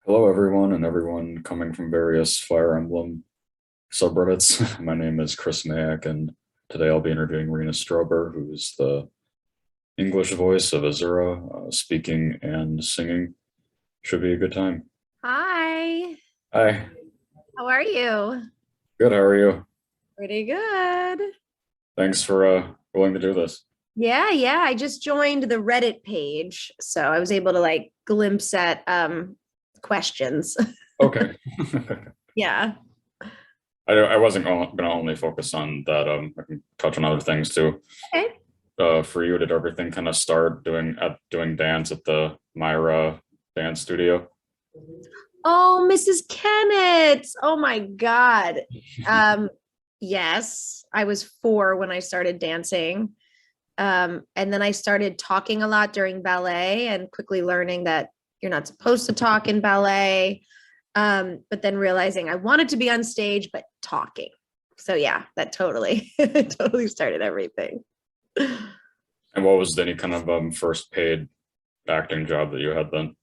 Hello, everyone, and everyone coming from various Fire Emblem subreddits. My name is Chris Mayak, and today I'll be interviewing Rena Strober, who's the English voice of Azura, speaking and singing. Should be a good time. Hi, Hi, how are you? good. How are you? Pretty good. Thanks for willing to do this. Yeah. I just joined the Reddit page, so I was able to like glimpse at questions. Okay. Yeah. I wasn't going to only focus on that. I can touch on other things too. Okay. For you, did everything kind of start doing dance at the Myra dance studio? Oh, Mrs. Kennett. Oh my God. Um, yes, I was 4 when I started dancing. And then I started talking a lot during ballet and quickly learning that you're not supposed to talk in ballet. But then realizing I wanted to be on stage, but talking. So yeah, that totally, totally started everything. And what was any kind of first paid acting job that you had then?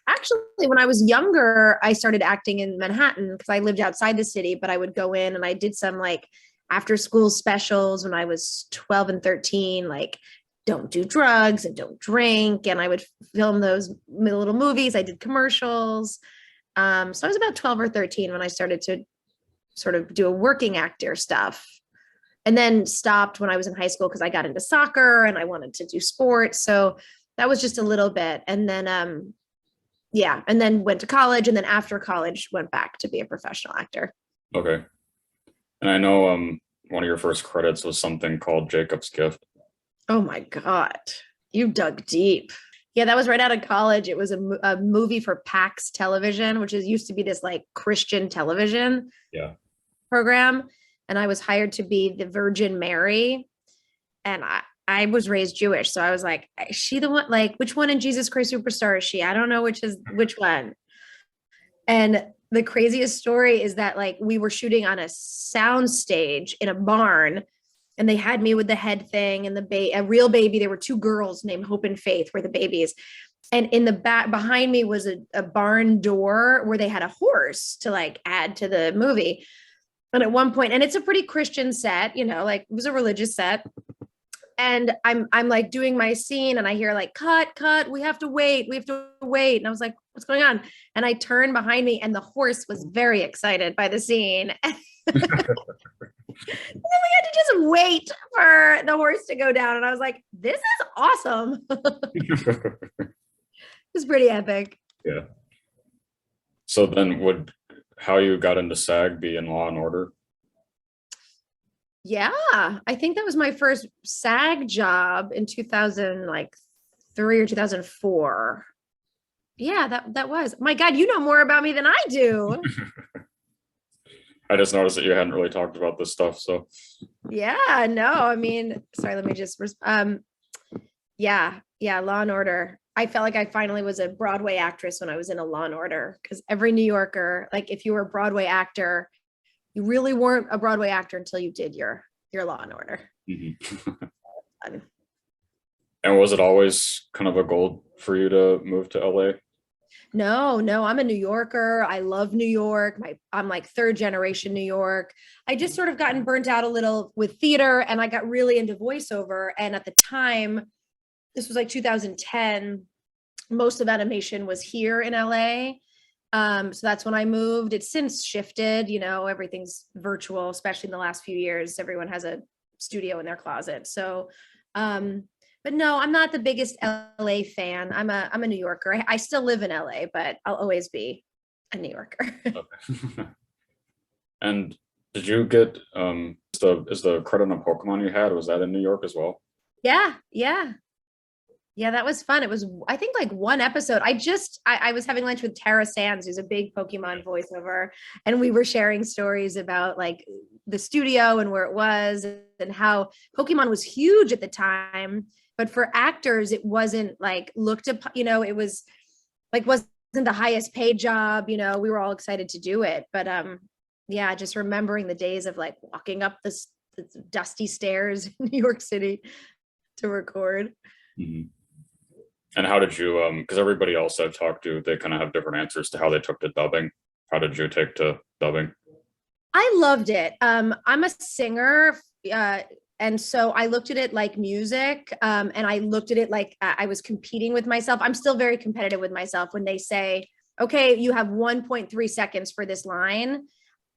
Actually, when I was younger, I started acting in Manhattan because I lived outside the city, but I would go in and I did some like after school specials when I was 12 and 13, like don't do drugs and don't drink. And I would film those little movies. I did commercials. So I was about 12 or 13 when I started to sort of do a working actor stuff. And then stopped when I was in high school because I got into soccer and I wanted to do sports. So that was just a little bit. And then yeah, and then went to college, and then after college went back to be a professional actor. Okay. And I know one of your first credits was something called Jacob's Gift. Oh my God, you dug deep. Yeah, that was right out of college. It was a movie for PAX Television, which is used to be this like Christian television Yeah. program. And I was hired to be the Virgin Mary. And I was raised Jewish. So I was like, is she the one? Like, which one in Jesus Christ Superstar is she? I don't know which is which one. And the craziest story is that like we were shooting on a sound stage in a barn, and they had me with the head thing and a real baby. There were 2 girls named Hope and Faith were the babies. And in the back behind me was a barn door where they had a horse to like add to the movie. And at one point, and it's a pretty Christian set, like it was a religious set. And I'm like doing my scene and I hear like cut, we have to wait. And I was like, what's going on? And I turned behind me and the horse was very excited by the scene. And then we had to just wait for the horse to go down. And I was like, this is awesome. It was pretty epic. Yeah. So then would how you got into SAG be in Law and Order? Yeah, I think that was my first SAG job in 2000 like 3 or 2004. Yeah, that was. My God, you know more about me than I do. I just noticed that you hadn't really talked about this stuff, so Yeah, no, I mean, sorry, let me just yeah, Law and Order. I felt like I finally was a Broadway actress when I was in a Law and Order because every New Yorker, like if you were a Broadway actor, you really weren't a Broadway actor until you did your Law and Order. Mhm. Um, And was it always kind of a goal for you to move to LA? No, I'm a New Yorker. I love New York. I'm like 3rd generation New York. I just sort of gotten burnt out a little with theater and I got really into voiceover. And at the time, this was like 2010, most of animation was here in LA. So that's when I moved. It's since shifted, everything's virtual, especially in the last few years. Everyone has a studio in their closet. So but no, I'm not the biggest LA fan. I'm a New Yorker. I still live in LA, but I'll always be a New Yorker. Okay. And did you get is the credit on Pokemon you had, was that in New York as well? Yeah. Yeah, that was fun. It was, I think, like one episode. I was having lunch with Tara Sands, who's a big Pokemon voiceover, and we were sharing stories about like the studio and where it was and how Pokemon was huge at the time, but for actors, it wasn't like looked up, it was like wasn't the highest paid job, we were all excited to do it. But yeah, just remembering the days of like walking up the dusty stairs in New York City to record. Mhm. And how did you, because everybody else I've talked to, they kind of have different answers to how they took to dubbing. How did you take to dubbing? I loved it. I'm a singer, uh, and so I looked at it like music, and I looked at it like I was competing with myself. I'm still very competitive with myself when they say, "Okay, you have 1.3 seconds for this line."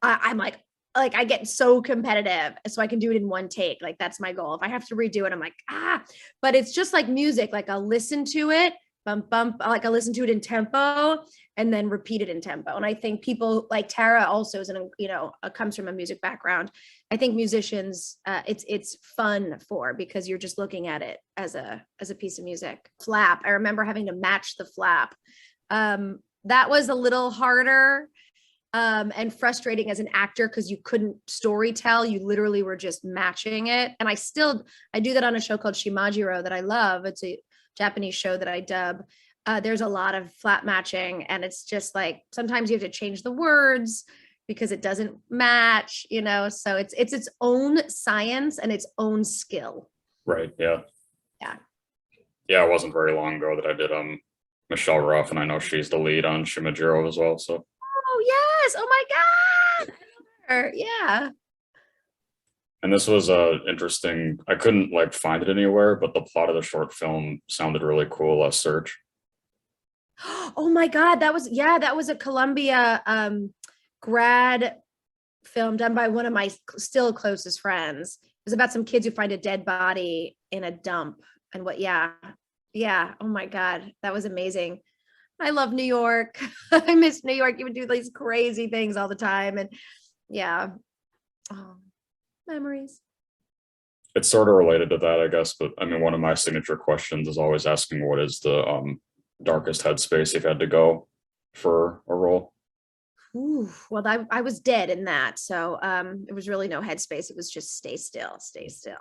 I'm like I get so competitive, so I can do it in one take. Like that's my goal. If I have to redo it, I'm like ah. But it's just like music. Like I'll listen to it, bump bump. Like I'll listen to it in tempo, and then repeat it in tempo. And I think people like Tara also is an comes from a music background. I think musicians, it's fun for because you're just looking at it as a piece of music. Flap. I remember having to match the flap. That was a little harder and frustrating as an actor because you couldn't story tell. You literally were just matching it. And I do that on a show called Shimajiro that I love. It's a Japanese show that I dub. There's a lot of flat matching, and it's just like sometimes you have to change the words because it doesn't match, so it's its own science and its own skill. Right. Yeah. Yeah. Yeah. It wasn't very long ago that I did Michelle Ruff, and I know she's the lead on Shimajiro as well. So. Oh yes. Oh my God. I love her. Yeah. And this was interesting. I couldn't like find it anywhere, but the plot of the short film sounded really cool. A search. Oh my God. That was a Columbia grad film done by one of my still closest friends. It was about some kids who find a dead body in a dump and yeah. Oh my God. That was amazing. I love New York. I miss New York. You would do these crazy things all the time. And yeah. Oh, memories. It's sort of related to that, I guess. But I mean, one of my signature questions is always asking what is the darkest headspace you've had to go for a role. Ooh, well, I was dead in that. So it was really no headspace. It was just stay still, stay still.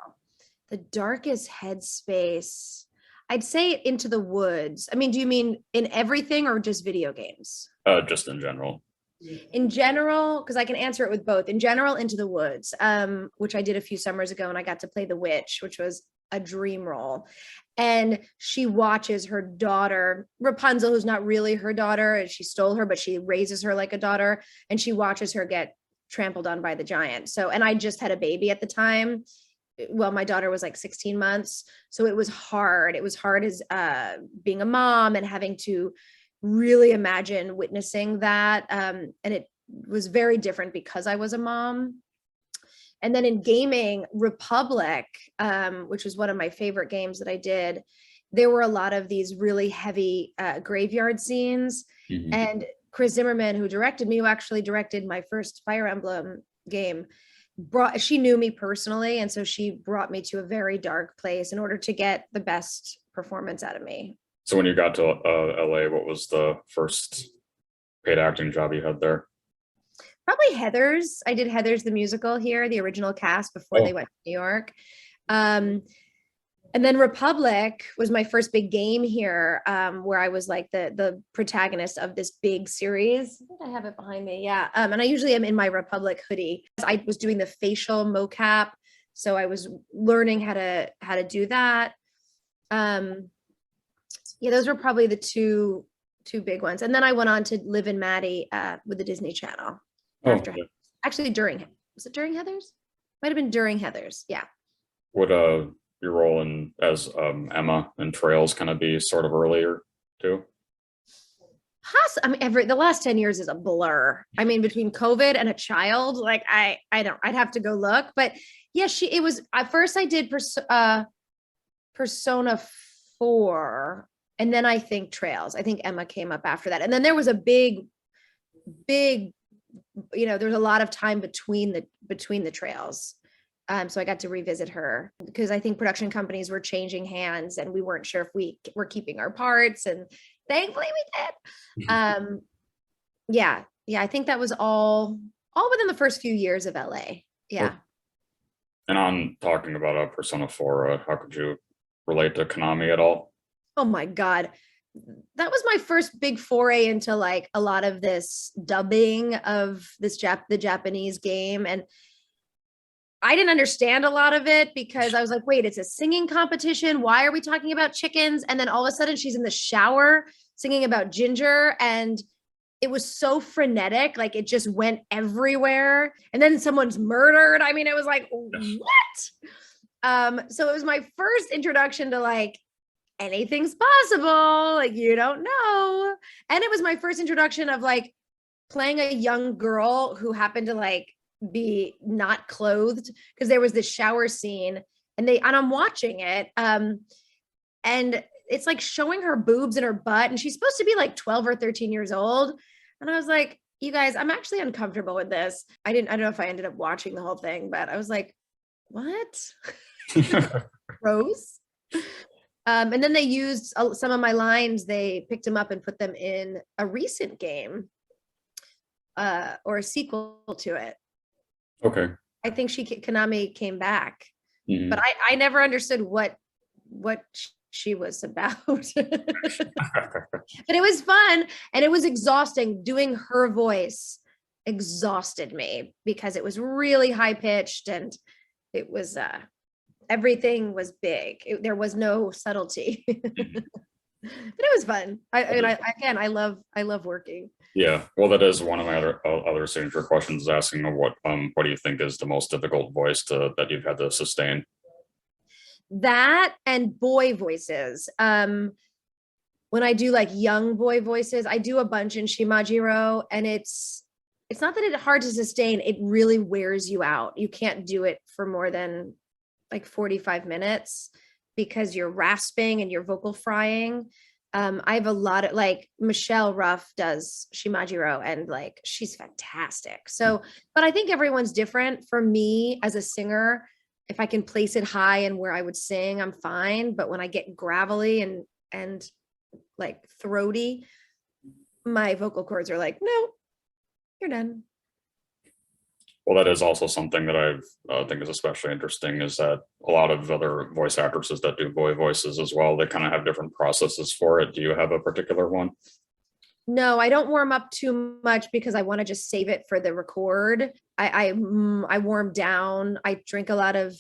The darkest headspace, I'd say Into the Woods. I mean, do you mean in everything or just video games? Just in general. In general, because I can answer it with both. In general, Into the Woods, which I did a few summers ago, and I got to play the witch, which was a dream role. And she watches her daughter, Rapunzel, who's not really her daughter, and she stole her, but she raises her like a daughter, and she watches her get trampled on by the giant. So, and I just had a baby at the time. Well, my daughter was like 16 months. So it was hard. It was hard as being a mom and having to really imagine witnessing that. And it was very different because I was a mom. And then in gaming, Republic, which was one of my favorite games that I did, there were a lot of these really heavy graveyard scenes. Mhm. And Chris Zimmerman, who directed me, who actually directed my first Fire Emblem game, she knew me personally. And so she brought me to a very dark place in order to get the best performance out of me. So when you got to LA, what was the first paid acting job you had there? Probably Heathers. I did Heathers the musical here, the original cast before they went to New York. And then Republic was my first big game here, where I was like the protagonist of this big series. I think I have it behind me. Yeah. And I usually am in my Republic hoodie. I was doing the facial mocap. So I was learning how to do that. Yeah, those were probably the two big ones. And then I went on to live in Maddie with the Disney Channel. After actually was it during Heathers? Might have been during Heathers. Yeah. Would your role in as Emma and Trails kind of be sort of earlier too? I mean, the last 10 years is a blur. I mean, between COVID and a child, like I don't, I'd have to go look, but yeah, it was, at first I did Persona 4, and then I think Trails. I think Emma came up after that. And then there was a big, there's a lot of time between the Trails. So I got to revisit her because I think production companies were changing hands and we weren't sure if we were keeping our parts, and thankfully we did. Yeah. I think that was all within the first few years of LA. Yeah. And on talking about Persona 4, how could you relate to Konami at all? Oh my God. That was my first big foray into like a lot of this dubbing of the Japanese game. And I didn't understand a lot of it because I was like, wait, it's a singing competition. Why are we talking about chickens? And then all of a sudden she's in the shower singing about ginger, and it was so frenetic. Like it just went everywhere. And then someone's murdered. I mean, it was like, what? So it was my first introduction to like anything's possible. Like you don't know. And it was my first introduction of like playing a young girl who happened to like be not clothed, because there was this shower scene and I'm watching it and it's like showing her boobs and her butt, and she's supposed to be like 12 or 13 years old, and I was like, you guys, I'm actually uncomfortable with this. I don't know if I ended up watching the whole thing, but I was like, what? Gross. And then they used some of my lines, they picked them up and put them in a recent game or a sequel to it. Okay. I think Konami came back, Mhm. but I never understood what she was about. But it was fun, and it was exhausting. Doing her voice exhausted me because it was really high pitched, and it was everything was big. There was no subtlety. But it was fun. I love working. Yeah, well, that is one of my other signature questions, asking what do you think is the most difficult voice that you've had to sustain? That and boy voices. When I do like young boy voices, I do a bunch in Shimajiro, and it's not that it's hard to sustain. It really wears you out. You can't do it for more than like 45 minutes because you're rasping and you're vocal frying. I have a lot of like Michelle Ruff does Shimajiro, and like she's fantastic. So, but I think everyone's different. For me as a singer, if I can place it high and where I would sing, I'm fine. But when I get gravelly and like throaty, my vocal cords are like, no, you're done. Well, that is also something that I think is especially interesting, is that a lot of other voice actresses that do boy voices as well, they kind of have different processes for it. Do you have a particular one? No, I don't warm up too much because I want to just save it for the record. I warm down. I drink a lot of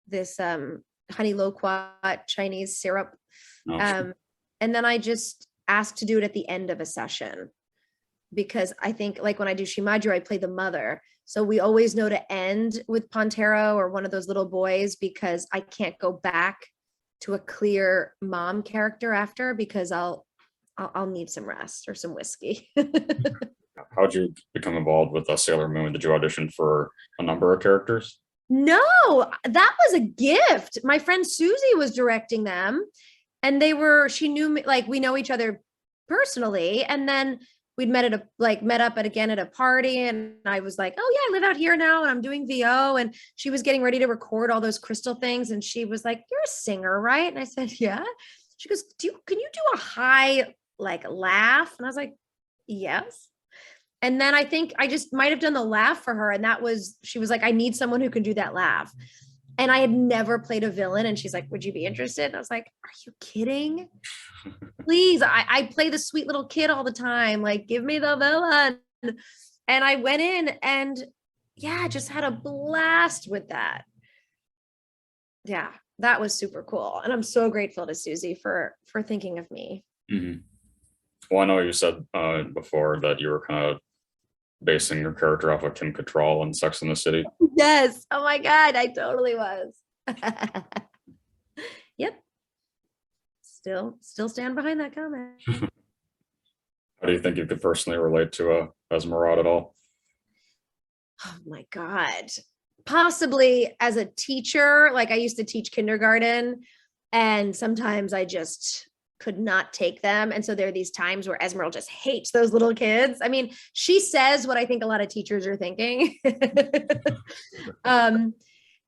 this honey loquat Chinese syrup. No. And then I just ask to do it at the end of a session, because I think like when I do Shimajiro, I play the mother. So we always know to end with Pantero or one of those little boys, because I can't go back to a clear mom character after, because I'll need some rest or some whiskey. How'd you become involved with Sailor Moon? Did you audition for a number of characters? No, that was a gift. My friend Susie was directing them, and she knew me, like we know each other personally. And then we'd met up again at a party, and I was like, oh yeah, I live out here now and I'm doing VO. And she was getting ready to record all those crystal things, and she was like, you're a singer, right? And I said, yeah. She goes, can you do a high like laugh? And I was like, yes. And then I think I just might have done the laugh for her, and she was like, I need someone who can do that laugh. And I had never played a villain, and she's like, would you be interested? And I was like, are you kidding? Please, I play the sweet little kid all the time. Like, give me the villain. And I went in and yeah, just had a blast with that. Yeah, that was super cool. And I'm so grateful to Susie for thinking of me. Mm-hmm. Well, I know you said before that you were kind of basing your character off of Kim Cattrall in Sex and the City. Yes. Oh my God, I totally was. Yep. Still stand behind that comment. How do you think you could personally relate to Esmeraude at all? Oh my God. Possibly as a teacher. Like I used to teach kindergarten, and sometimes I just could not take them. And so there are these times where Esmeraude just hates those little kids. I mean, she says what I think a lot of teachers are thinking.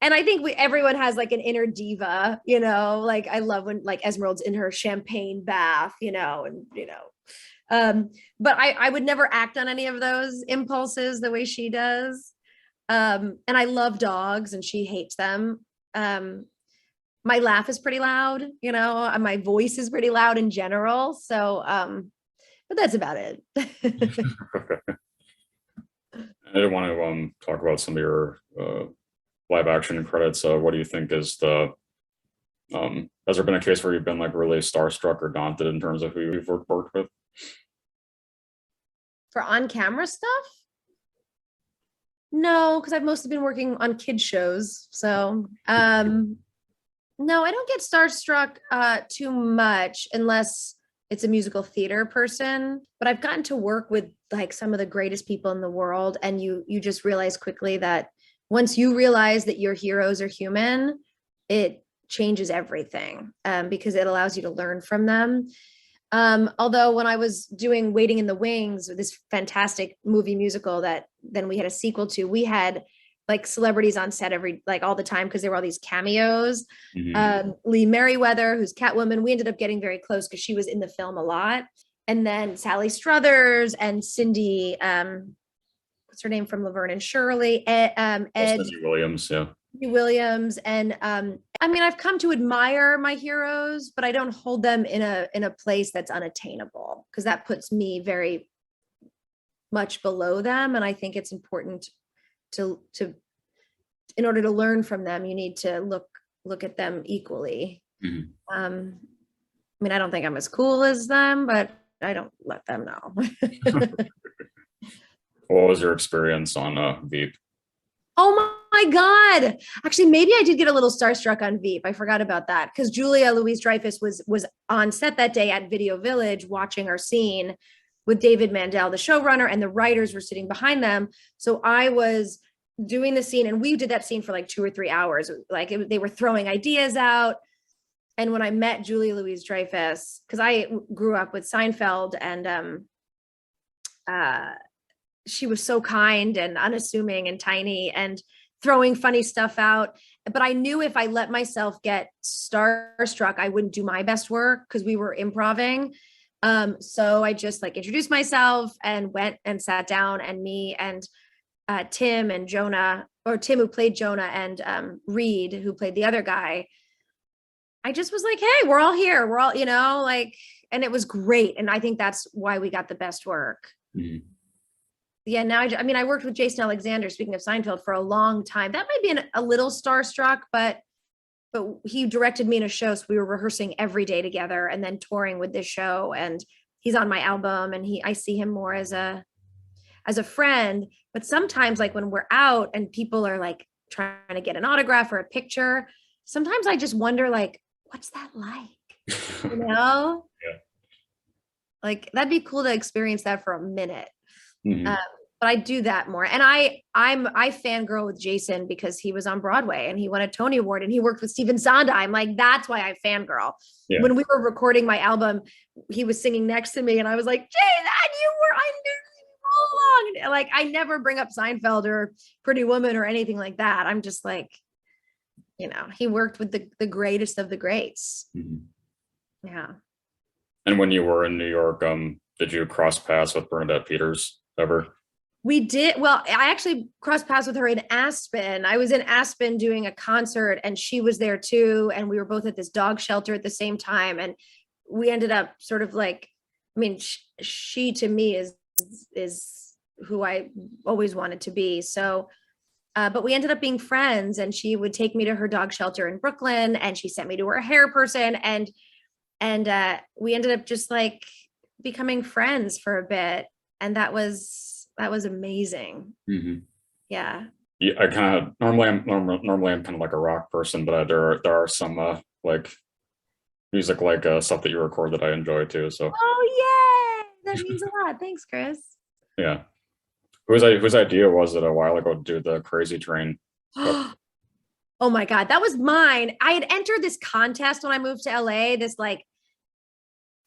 And I think everyone has like an inner diva, like I love when like Esmeralda's in her champagne bath, but I would never act on any of those impulses the way she does. And I love dogs, and she hates them. My laugh is pretty loud, my voice is pretty loud in general. So, but that's about it. I didn't want to talk about some of your live action credits, what do you think is the has there been a case where you've been like really starstruck or daunted in terms of who you've worked with? For on-camera stuff? No, because I've mostly been working on kid shows. So no, I don't get starstruck too much unless it's a musical theater person. But I've gotten to work with like some of the greatest people in the world, and you just realize quickly that once you realize that your heroes are human, it changes everything because it allows you to learn from them. Although when I was doing Waiting in the Wings, this fantastic movie musical that then we had a sequel to, we had like celebrities on set like all the time because there were all these cameos. Lee Merriweather, who's Catwoman, we ended up getting very close because she was in the film a lot. And then Sally Struthers and Cindy, what's her name from Laverne and Shirley, Ed Williams, yeah. Williams. And I mean, I've come to admire my heroes, but I don't hold them in a place that's unattainable because that puts me very much below them. And I think it's important to in order to learn from them, you need to look at them equally. I mean, I don't think I'm as cool as them, but I don't let them know. What was your experience on Veep? Oh my God. Actually, maybe I did get a little starstruck on Veep. I forgot about that because Julia Louis-Dreyfus was on set that day at Video Village watching our scene with David Mandel, the showrunner, and the writers were sitting behind them. So I was doing the scene, and we did that scene for like 2 or 3 hours. Like they were throwing ideas out. And when I met Julia Louis-Dreyfus, because I grew up with Seinfeld, and she was so kind and unassuming and tiny and throwing funny stuff out. But I knew if I let myself get starstruck, I wouldn't do my best work because we were improvising. So I just like introduced myself and went and sat down, and me and Tim and Jonah, or Tim who played Jonah, and Reed who played the other guy. I just was like, hey, we're all here. We're all, like, and it was great. And I think that's why we got the best work. Yeah, now I mean, I worked with Jason Alexander, speaking of Seinfeld, for a long time. That might be a little starstruck, but he directed me in a show. So we were rehearsing every day together and then touring with this show. And he's on my album, and I see him more as a friend. But sometimes like when we're out and people are like trying to get an autograph or a picture, sometimes I just wonder like, what's that like? Yeah. Like that'd be cool to experience that for a minute. But I do that more. And I fangirl with Jason because he was on Broadway and he won a Tony Award and he worked with Stephen Sondheim. Like, that's why I fangirl. Yeah. When we were recording my album, he was singing next to me and I was like, Jason, I knew all along. Like, I never bring up Seinfeld or Pretty Woman or anything like that. I'm just like, he worked with the greatest of the greats. Yeah. And when you were in New York, did you cross paths with Bernadette Peters ever? We did. Well, I actually crossed paths with her in Aspen. I was in Aspen doing a concert and she was there too. And we were both at this dog shelter at the same time. And we ended up sort of like, I mean, she to me is who I always wanted to be. So, but we ended up being friends, and she would take me to her dog shelter in Brooklyn, and she sent me to her hair person. And we ended up just like becoming friends for a bit. And that was amazing. Yeah. I kind of normally I'm kind of like a rock person, but there are some like music like stuff that you record that I enjoy too. So that means a lot. Thanks, Chris. Yeah. Whose idea was it a while ago to do the Crazy Train? Oh my God, that was mine. I had entered this contest when I moved to LA, this like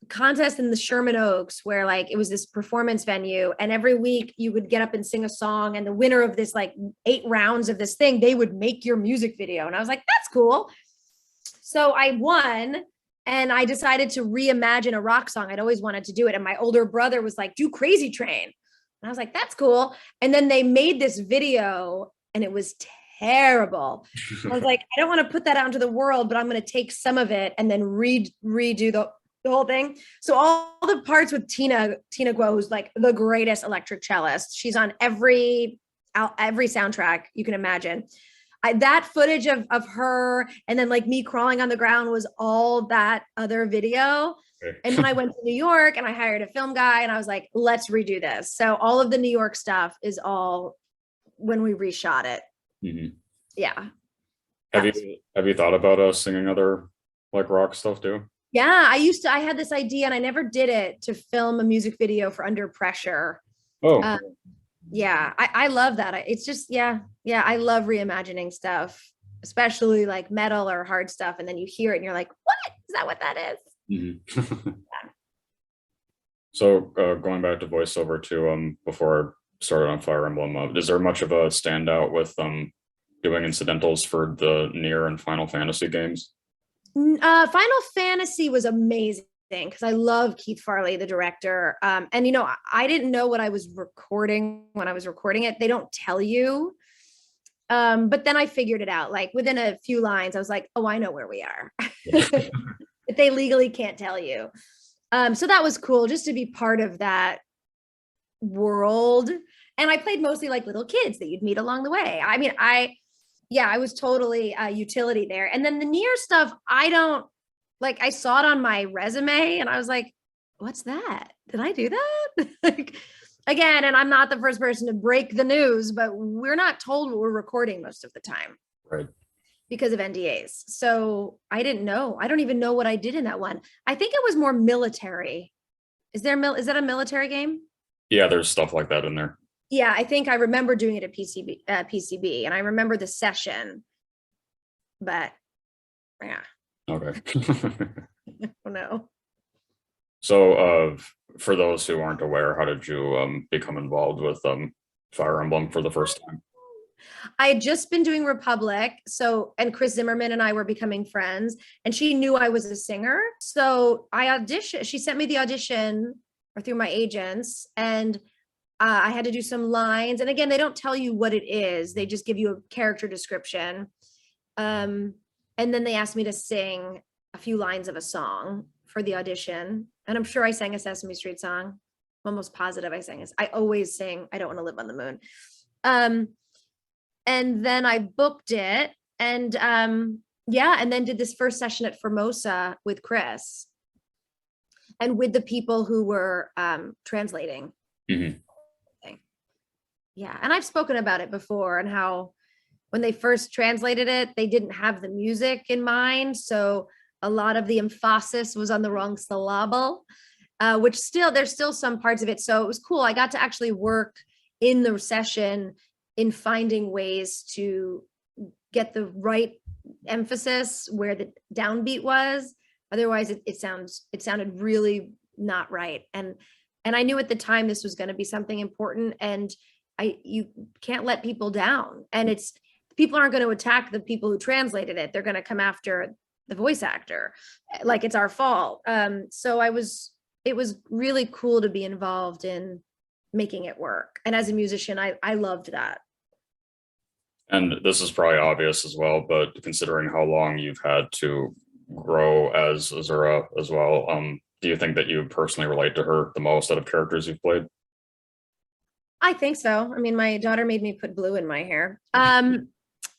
contest in the Sherman Oaks where like it was this performance venue, and every week you would get up and sing a song, and the winner of this like 8 rounds of this thing, they would make your music video. And I was like, that's cool. So I won, and I decided to reimagine a rock song. I'd always wanted to do it. And my older brother was like, do Crazy Train. And I was like, that's cool. And then they made this video and it was terrible. I was like, I don't want to put that out into the world, but I'm going to take some of it and then redo the whole thing. So all the parts with Tina Guo, who's like the greatest electric cellist. She's on every soundtrack you can imagine. that footage of her and then like me crawling on the ground was all that other video. And then I went to New York and I hired a film guy and I was like, let's redo this. So all of the New York stuff is all when we reshot it. Mm-hmm. Yeah. Have you thought about singing other like rock stuff too? Yeah, I had this idea and I never did it, to film a music video for Under Pressure. Oh, Yeah, I love that. It's just, yeah, I love reimagining stuff, especially like metal or hard stuff. And then you hear it and you're like, what? Is that what that is? mm-hmm. So going back to voiceover too, before I started on Fire Emblem, is there much of a standout with doing incidentals for the Nier and Final Fantasy games? Final Fantasy was amazing because I love Keith Farley, the director. And you know, I didn't know what I was recording when I was recording it. They don't tell you. But then I figured it out. Like within a few lines, I was like, oh, I know where we are. But they legally can't tell you. So that was cool just to be part of that world. And I played mostly like little kids that you'd meet along the way. I mean, I was totally a utility there. And then the Nier stuff, I don't like, I saw it on my resume and I was like, what's that? Did I do that? Like, again, and I'm not the first person to break the news, but we're not told what we're recording most of the time. Right. Because of NDAs. So I didn't know. I don't even know what I did in that one. I think it was more military. Is that a military game? Yeah, there's stuff like that in there. Yeah, I think I remember doing it at PCB, and I remember the session. But yeah. Okay. Oh no. So for those who aren't aware, how did you become involved with Fire Emblem for the first time? I had just been doing Republic. So, and Chris Zimmerman and I were becoming friends, and she knew I was a singer. So I auditioned. She sent me the audition or through my agents, and I had to do some lines. And again, they don't tell you what it is. They just give you a character description. And then they asked me to sing a few lines of a song for the audition. And I'm sure I sang a Sesame Street song. I'm almost positive I sang this. I always sing I Don't Want to Live on the Moon. And then I booked it and and then did this first session at Formosa with Chris and with the people who were translating. Mm-hmm. Yeah, and I've spoken about it before and how when they first translated it, they didn't have the music in mind. So a lot of the emphasis was on the wrong syllable, which there's still some parts of it. So it was cool. I got to actually work in the session in finding ways to get the right emphasis where the downbeat was. Otherwise, it sounded really not right. And I knew at the time this was going to be something important, and you can't let people down. And people aren't going to attack the people who translated it. They're going to come after the voice actor, like it's our fault. So it was really cool to be involved in making it work. And as a musician, I loved that. And this is probably obvious as well, but considering how long you've had to grow as Azura as well, do you think that you personally relate to her the most out of characters you've played? I think so. I mean, my daughter made me put blue in my hair.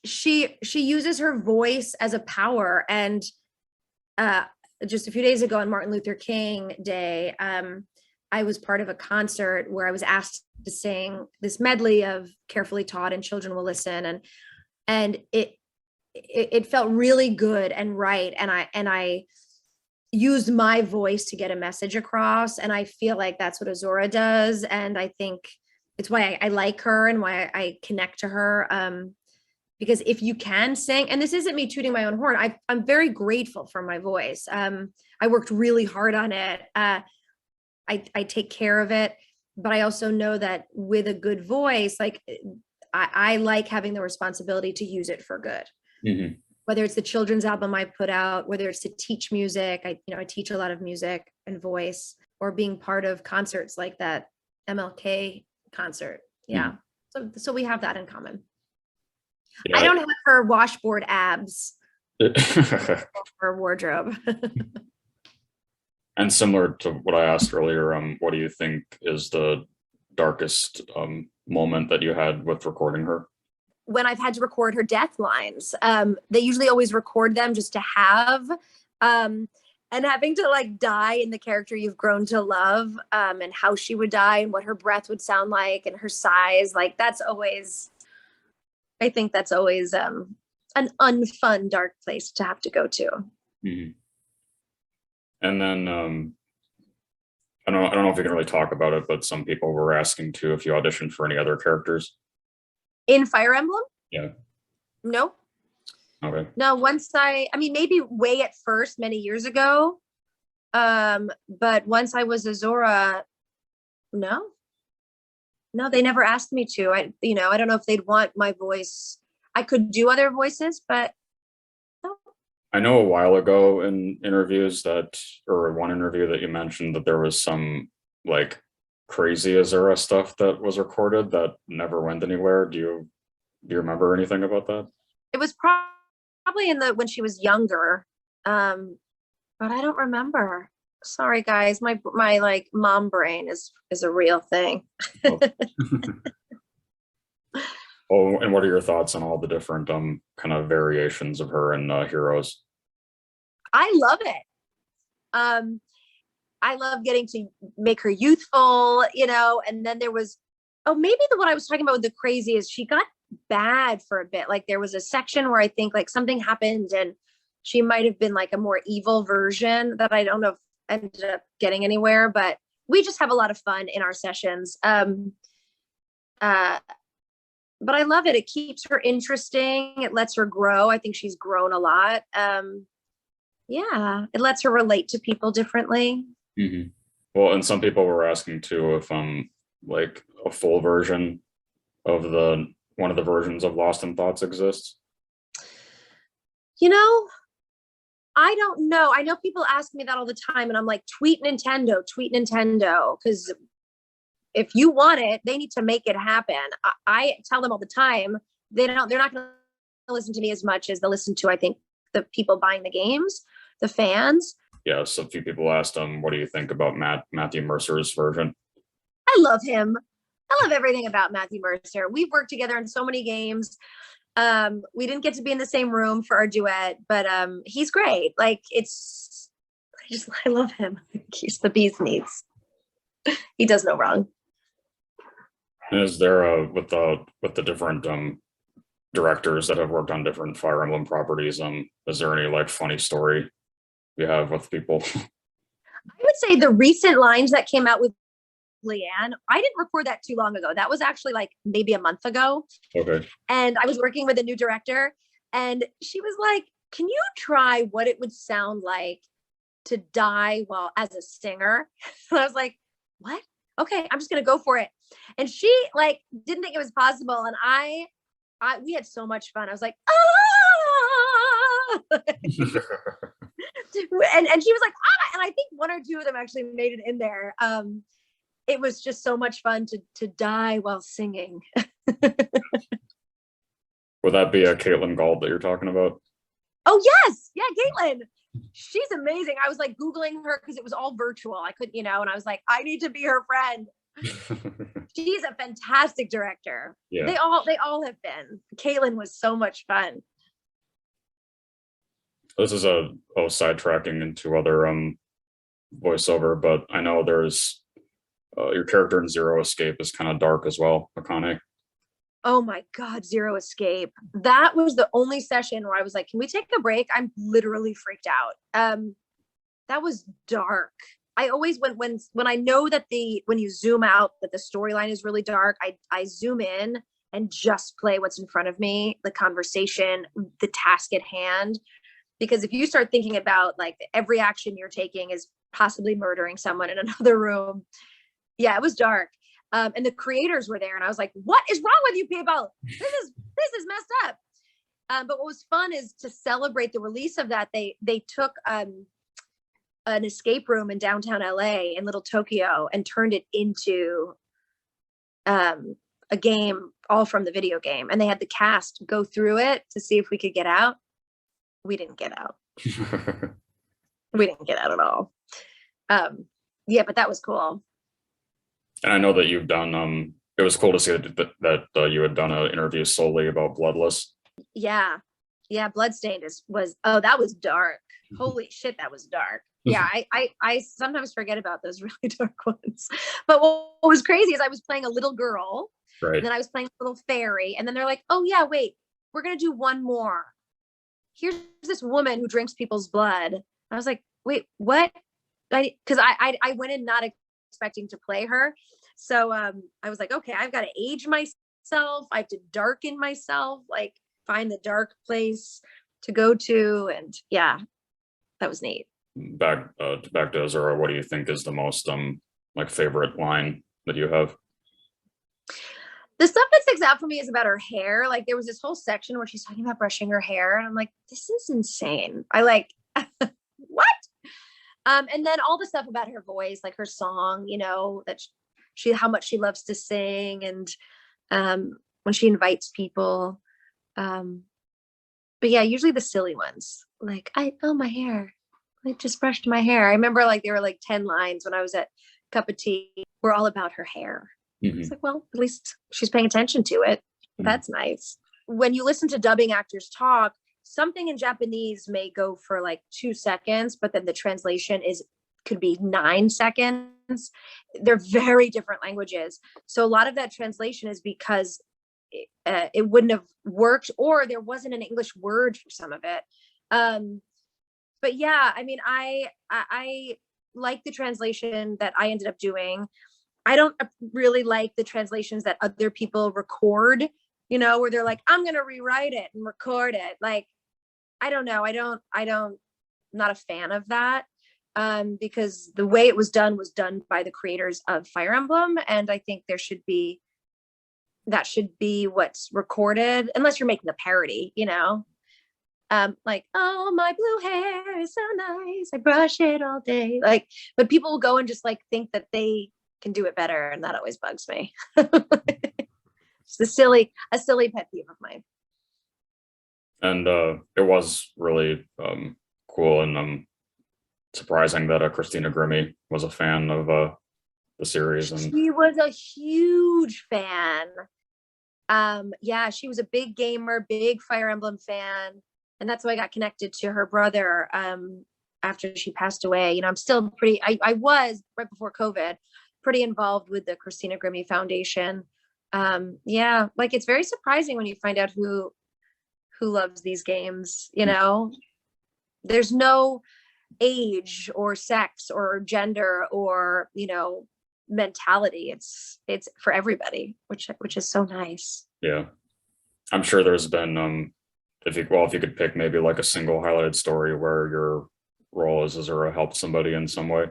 She uses her voice as a power. And just a few days ago on Martin Luther King Day, I was part of a concert where I was asked to sing this medley of Carefully Taught and Children Will Listen. And it felt really good and right. And I used my voice to get a message across. And I feel like that's what Azura does. And I think it's why I like her and why I connect to her. Because if you can sing, and this isn't me tooting my own horn, I'm very grateful for my voice. I worked really hard on it. I take care of it, but I also know that with a good voice, like I like having the responsibility to use it for good. Mm-hmm. Whether it's the children's album I put out, whether it's to teach music, I teach a lot of music and voice, or being part of concerts like that MLK concert. Yeah. Mm-hmm. So we have that in common. Yeah. I don't have her washboard abs or wardrobe. And similar to what I asked earlier, what do you think is the darkest moment that you had with recording her? when I've had to record her death lines. They usually always record them just to have, and having to like die in the character you've grown to love, and how she would die and what her breath would sound like and her sighs. Like I think that's always an unfun, dark place to have to go to. Mhm. And then I don't know if you can really talk about it, but some people were asking too if you auditioned for any other characters. In Fire Emblem? Yeah. No. Okay. No, I mean, maybe way at first many years ago. But once I was Azura, no. No, they never asked me to. I don't know if they'd want my voice. I could do other voices, but no. I know a while ago in interviews or one interview that you mentioned that there was some like crazy Azura stuff that was recorded that never went anywhere. Do you remember anything about that? It was probably when she was younger. But I don't remember. Sorry guys, my like mom brain is a real thing. Oh. Oh, and what are your thoughts on all the different kind of variations of her and Heroes? I love it. I love getting to make her youthful, and then there was, maybe the one I was talking about with the crazy is she got bad for a bit. Like there was a section where I think like something happened and she might have been like a more evil version that I don't know if ended up getting anywhere, but we just have a lot of fun in our sessions. But I love it. It keeps her interesting. It lets her grow. I think she's grown a lot. Yeah, it lets her relate to people differently. Mm-hmm. Well, and some people were asking too if like a full version of one of the versions of Lost in Thoughts exists. I don't know. I know people ask me that all the time, and I'm like, tweet Nintendo, because if you want it, they need to make it happen. I tell them all the time, they're not going to listen to me as much as they'll listen to, I think, the people buying the games, the fans. Yeah, so a few people asked what do you think about Matthew Mercer's version? I love him. I love everything about Matthew Mercer. We've worked together in so many games. We didn't get to be in the same room for our duet, but he's great. Like I love him. He's the bee's knees. He does no wrong. And is there with the different directors that have worked on different Fire Emblem properties, is there any like funny story you have with people? I would say the recent lines that came out with Leanne, I didn't record that too long ago. That was actually like maybe a month ago. Okay. And I was working with a new director, and she was like, can you try what it would sound like to die while as a singer? And I was like, what? Okay, I'm just gonna go for it. And she like didn't think it was possible. And we had so much fun. I was like, ah! and she was like, ah! And I think one or two of them actually made it in there. It was just so much fun to die while singing. Would that be a Caitlin Galt that you're talking about? Oh yes, yeah, Caitlin. She's amazing. I was like Googling her because it was all virtual. I couldn't, and I was like, I need to be her friend. She's a fantastic director. Yeah. They all have been. Caitlin was so much fun. This is sidetracking into other voiceover, but I know there's your character in Zero Escape is kind of dark as well, Akane. Oh my God, Zero Escape. That was the only session where I was like, can we take a break? I'm literally freaked out. That was dark. I always when I know that when you zoom out that the storyline is really dark, I zoom in and just play what's in front of me, the conversation, the task at hand. Because if you start thinking about like every action you're taking is possibly murdering someone in another room. Yeah, it was dark. And the creators were there, and I was like, what is wrong with you people? This is messed up. But what was fun is to celebrate the release of that. They took an escape room in downtown LA in Little Tokyo and turned it into a game, all from the video game. And they had the cast go through it to see if we could get out. We didn't get out. We didn't get out at all. Yeah, but that was cool. And I know that you've done it was cool to see that you had done an interview solely about Bloodless. Yeah. Yeah. Bloodstained was, oh, that was dark. Holy shit, that was dark. Yeah, I sometimes forget about those really dark ones. But what was crazy is I was playing a little girl, Right. and then I was playing a little fairy, and then they're like, oh yeah, wait, we're gonna do one more. Here's this woman who drinks people's blood. I was like, wait, what? Because I went in not expecting to play her. So I was like, okay, I've got to age myself. I have to darken myself, like find the dark place to go to. And yeah, that was neat. Back to Azura, what do you think is the most like favorite line that you have? The stuff that sticks out for me is about her hair. Like there was this whole section where she's talking about brushing her hair, and I'm like, this is insane. I like what? And then all the stuff about her voice, like her song, you know, that she how much she loves to sing, and when she invites people. But yeah, usually the silly ones. Like, my hair. I just brushed my hair. I remember like there were like 10 lines when I was at Cup of Tea were all about her hair. Mm-hmm. It's like, well, at least she's paying attention to it. Mm-hmm. That's nice. When you listen to dubbing actors talk, something in Japanese may go for like 2 seconds, but then the translation could be 9 seconds. They're very different languages. So a lot of that translation is because it wouldn't have worked, or there wasn't an English word for some of it. But yeah, I mean, I like the translation that I ended up doing. I don't really like the translations that other people record, you know, where they're like, I'm going to rewrite it and record it. Like, I don't know. I'm not a fan of that. Because the way it was done by the creators of Fire Emblem. And I think that should be what's recorded, unless you're making a parody, you know? Like, oh, my blue hair is so nice, I brush it all day. Like, but people will go and just like think that they can do it better, and that always bugs me. It's a silly pet peeve of mine. And it was really cool and surprising that Christina Grimmie was a fan of the series. And she was a huge fan. Yeah, she was a big gamer, big Fire Emblem fan. And that's why I got connected to her brother after she passed away. You know, I'm still I was right before COVID, pretty involved with the Christina Grimmie Foundation. Yeah, like it's very surprising when you find out who loves these games, you know. There's no age or sex or gender or, you know, mentality. It's for everybody, which is so nice. Yeah, I'm sure there's been if you could pick maybe like a single highlighted story where your role as Azura helped somebody in some way.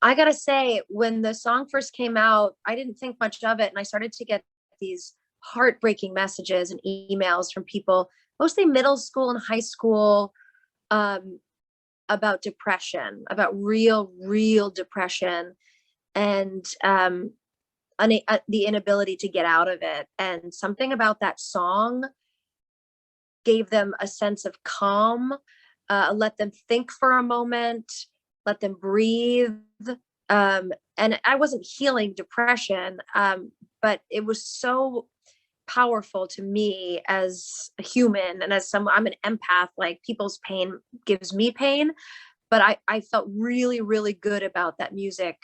I gotta say, when the song first came out, I didn't think much of it, and I started to get these heartbreaking messages and emails from people, mostly middle school and high school, about depression, about real depression, and the inability to get out of it. And something about that song gave them a sense of calm, let them think for a moment, let them breathe. And I wasn't healing depression, but it was so powerful to me as a human, and as someone, I'm an empath. Like, people's pain gives me pain, but I felt really good about that music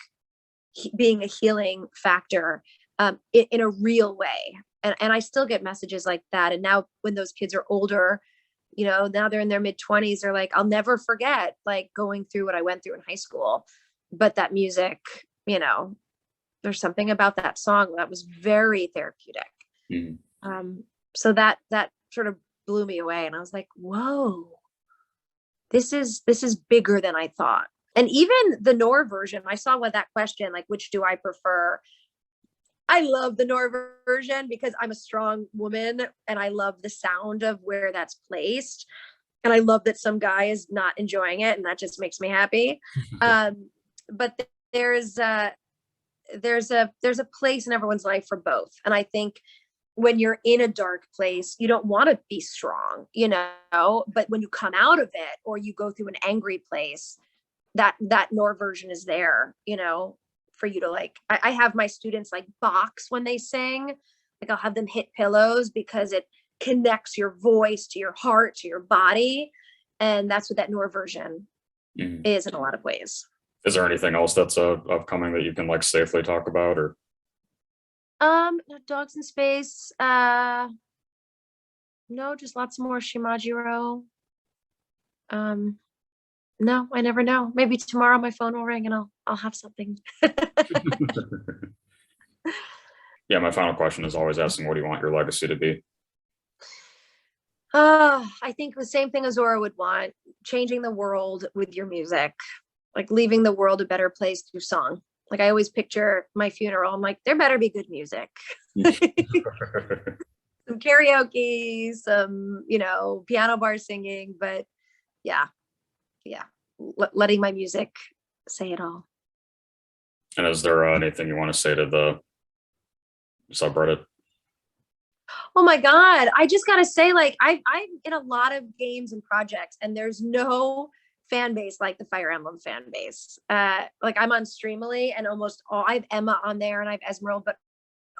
being a healing factor, in a real way. And I still get messages like that. And now when those kids are older, you know, now they're in their mid-20s, they're like, I'll never forget like going through what I went through in high school. But that music, you know, there's something about that song that was very therapeutic. Mm-hmm. So that sort of blew me away, and I was like, whoa, this is bigger than I thought. And even the Nor version, I saw what that question, like, which do I prefer? I love the Nor version because I'm a strong woman, and I love the sound of where that's placed. And I love that some guy is not enjoying it, and that just makes me happy. But there's a place in everyone's life for both. And I think when you're in a dark place, you don't want to be strong, you know, but when you come out of it, or you go through an angry place, that Nor version is there, you know, for you to like, I have my students like box when they sing, like I'll have them hit pillows because it connects your voice to your heart, to your body. And that's what that Noor version is in a lot of ways. Is there anything else that's upcoming that you can like safely talk about, or? Dogs in Space. No, just lots more Shimajiro. No, I never know. Maybe tomorrow my phone will ring and I'll have something. Yeah, my final question is always asking, what do you want your legacy to be? I think the same thing Azura would want, changing the world with your music, like leaving the world a better place through song. Like I always picture my funeral. I'm like, there better be good music. Some karaoke, some, piano bar singing, but yeah. Letting my music say it all. And is there anything you want to say to the subreddit? Oh my God. I just got to say, like, I'm in a lot of games and projects, and there's no fan base like the Fire Emblem fan base. Like I'm on Streamily, and almost all, I have Emma on there and I have Esmeraude, but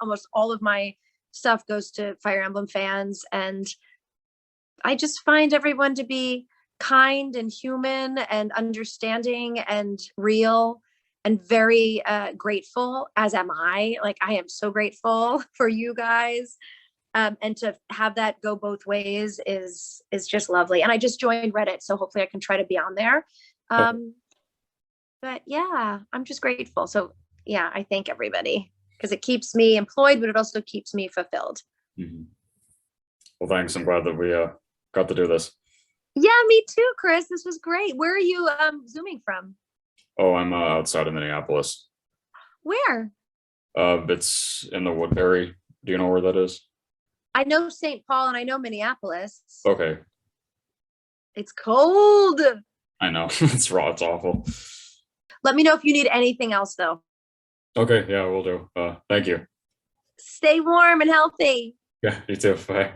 almost all of my stuff goes to Fire Emblem fans. And I just find everyone to be kind and human and understanding and real and very grateful, as am I. Like I am so grateful for you guys. And to have that go both ways is just lovely. And I just joined Reddit, so hopefully I can try to be on there. But yeah, I'm just grateful. So yeah, I thank everybody because it keeps me employed, but it also keeps me fulfilled. Well, thanks. I'm glad that we got to do this. Yeah, me too, Chris. This was great. Where are you Zooming from? Oh, I'm outside of Minneapolis. Where? It's in the Woodbury. Do you know where that is? I know St. Paul and I know Minneapolis. Okay. It's cold. I know. It's raw. It's awful. Let me know if you need anything else, though. Okay. Yeah, we'll do. Thank you. Stay warm and healthy. Yeah, you too. Bye.